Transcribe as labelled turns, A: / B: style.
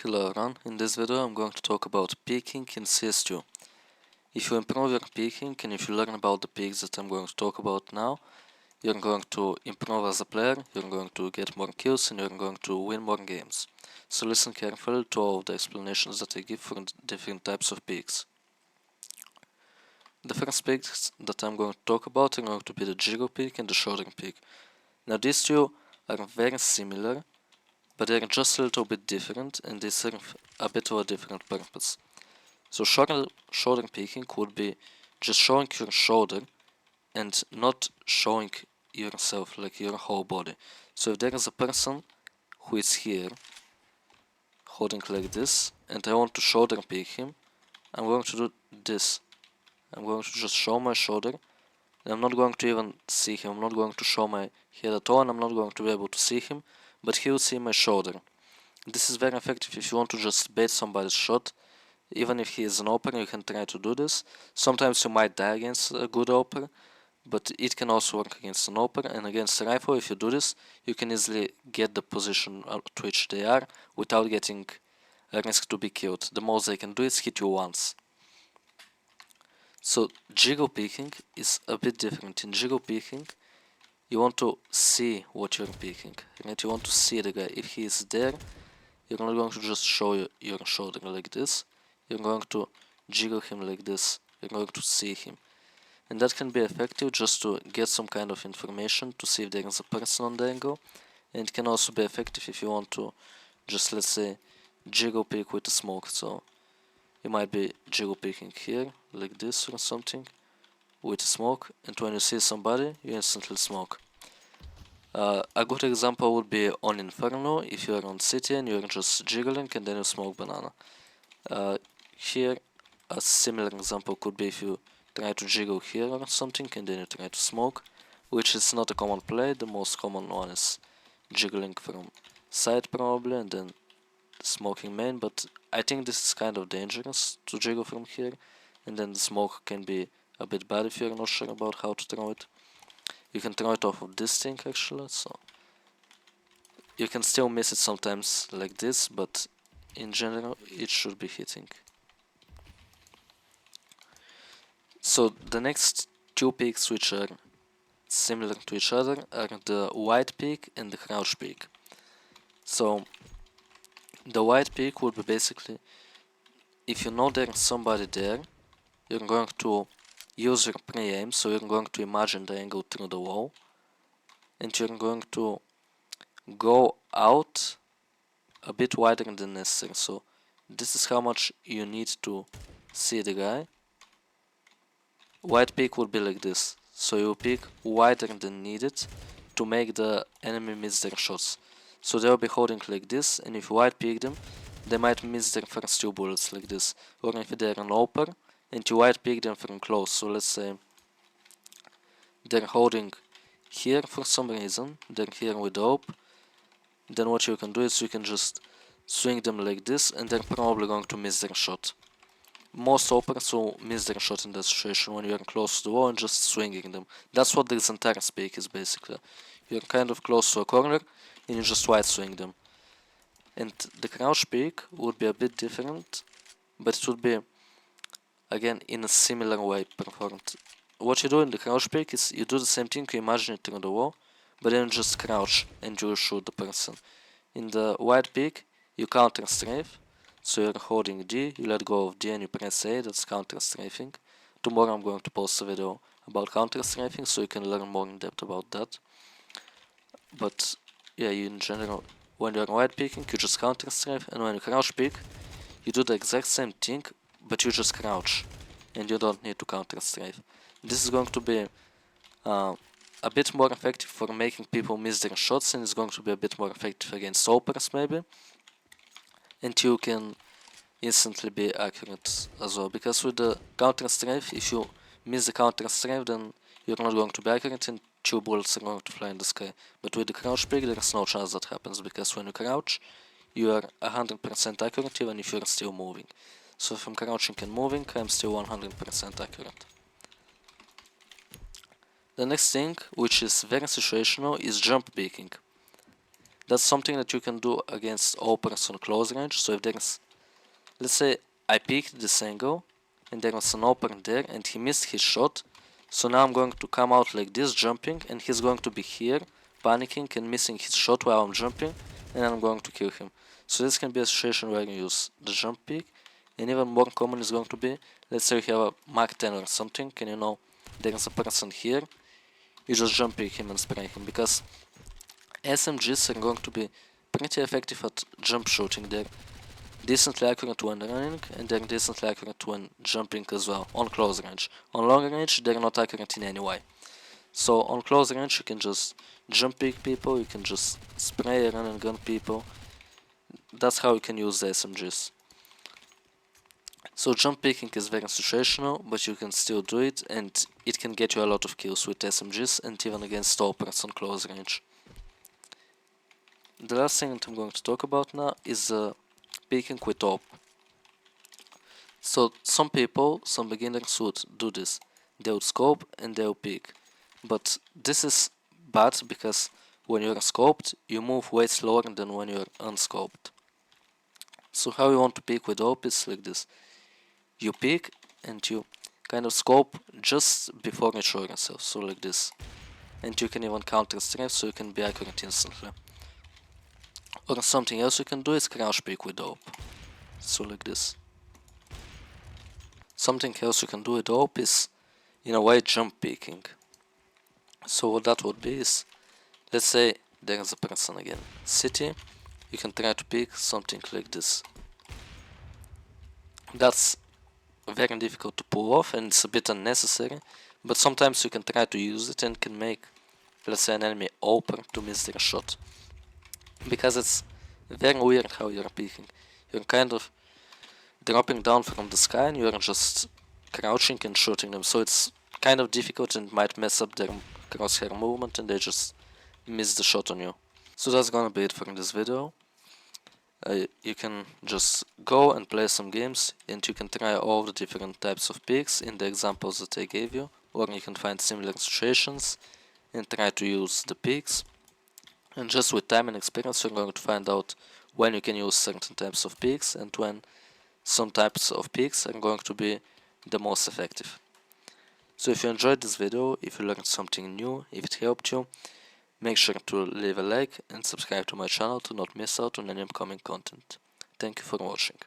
A: Hello everyone, in this video I'm going to talk about peeking in CS2. If you improve your peeking and if you learn about the peaks that I'm going to talk about now, you're going to improve as a player, you're going to get more kills and you're going to win more games. So listen carefully to all of the explanations that I give for different types of peaks. The first peaks that I'm going to talk about are going to be the gyro peak and the shoulder peak. Now these two are very similar, but they're just a little bit different and they serve a bit of a different purpose. So shoulder peeking would be just showing your shoulder and not showing yourself, like your whole body. So if there is a person who is here holding like this and I want to shoulder peek him, I'm going to do this. I'm going to just show my shoulder and I'm not going to even see him. I'm not going to show my head at all and I'm not going to be able to see him, but he will see my shoulder. This is very effective if you want to just bait somebody's shot. Even if he is an opener, you can try to do this. Sometimes you might die against a good opener, but it can also work against an opener. And against a rifle, if you do this, you can easily get the position at which they are without getting a risk to be killed. The most they can do is hit you once. So jiggle peeking is a bit different. In jiggle peeking, you want to see what you're peeking, right? You want to see the guy. If he is there, you're not going to just show your shoulder like this. You're going to jiggle him like this. You're going to see him. And that can be effective just to get some kind of information to see if there is a person on the angle. And it can also be effective if you want to just, let's say, jiggle peek with the smoke. So you might be jiggle peeking here like this or something with smoke, and when you see somebody you instantly smoke. A good example would be on Inferno, if you are on city and you're just jiggling and then you smoke banana. Here a similar example could be if you try to jiggle here or something and then you try to smoke, which is not a common play. The most common one is jiggling from side probably and then smoking main, but I think this is kind of dangerous to jiggle from here, and then the smoke can be a bit bad if you're not sure about how to throw it. You can throw it off of this thing actually, so you can still miss it sometimes like this, but in general it should be hitting. So the next two peaks which are similar to each other are the wide peak and the crouch peak. So the wide peak would be basically, if you know there's somebody there, you're going to use your pre-aim, so you're going to imagine the angle through the wall, and you're going to go out a bit wider than necessary. So this is how much you need to see the guy. Wide peak would be like this, so you peek wider than needed to make the enemy miss their shots. So they'll be holding like this, and if you wide peek them, they might miss their first two bullets like this. Or if they're an opener and you wide peek them from close, so let's say they're holding here for some reason, they're here with the op, then what you can do is you can just swing them like this and they're probably going to miss their shot. Most openers will miss their shot in that situation when you're close to the wall and just swinging them. That's what this entire speak is basically. You're kind of close to a corner and you just wide swing them. And the crouch peak would be a bit different, but it would be again in a similar way performed. What you do in the crouch peak is you do the same thing, you imagine it through the wall, but then you just crouch and you shoot the person. In the wide peak, you counter strafe, so you're holding D, you let go of D and you press A, that's counter strafing. Tomorrow I'm going to post a video about counter strafing, so you can learn more in depth about that. But yeah, in general, when you're wide peeking, you just counter strafe, and when you crouch peek, you do the exact same thing, but you just crouch, and you don't need to counter strafe. This is going to be a bit more effective for making people miss their shots, and it's going to be a bit more effective against openers maybe. And you can instantly be accurate as well, because with the counter strafe, if you miss the counter strafe, then you're not going to be accurate and two bullets are going to fly in the sky. But with the crouch peek, there is no chance that happens, because when you crouch, you are 100% accurate even if you're still moving. So if I'm crouching and moving, I'm still 100% accurate. The next thing, which is very situational, is jump peeking. That's something that you can do against openers on close range. So if there's, let's say I peeked this angle and there was an opener there and he missed his shot, so now I'm going to come out like this jumping and he's going to be here panicking and missing his shot while I'm jumping, and I'm going to kill him. So this can be a situation where you use the jump peek. And even more common is going to be, let's say you have a Mark 10 or something and you know there's a person here, you just jump peek him and spray him, because SMGs are going to be pretty effective at jump shooting. They're decently accurate when running and they're decently accurate when jumping as well, on close range. On long range they're not accurate in any way. So on close range you can just jump peek people, you can just spray, run and gun people. That's how you can use the SMGs. So jump peeking is very situational, but you can still do it, and it can get you a lot of kills with SMGs and even against openers on close range. The last thing that I'm going to talk about now is peeking with AWP. So some people, some beginners would do this. They would scope and they would peek. But this is bad because when you're scoped, you move way slower than when you're unscoped. So how you want to peek with AWP is like this. You peek and you kind of scope just before you show yourself, so like this. And you can even counter strafe, so you can be accurate instantly. Or something else you can do is crouch peek with AWP, so like this. Something else you can do with AWP is, in a way, jump peeking. So what that would be is, let's say there is a person again, city, you can try to peek something like this. That's very difficult to pull off and it's a bit unnecessary, but sometimes you can try to use it and can make, let's say, an enemy open to miss their shot. Because it's very weird how you're peeking. You're kind of dropping down from the sky and you're just crouching and shooting them, so it's kind of difficult and might mess up their crosshair movement and they just miss the shot on you. So that's gonna be it for this video. You can just go and play some games and you can try all the different types of peeks in the examples that I gave you, or you can find similar situations and try to use the peeks. And just with time and experience you're going to find out when you can use certain types of peeks and when some types of peeks are going to be the most effective. So if you enjoyed this video, if you learned something new, if it helped you, make sure to leave a like and subscribe to my channel to not miss out on any upcoming content. Thank you for watching.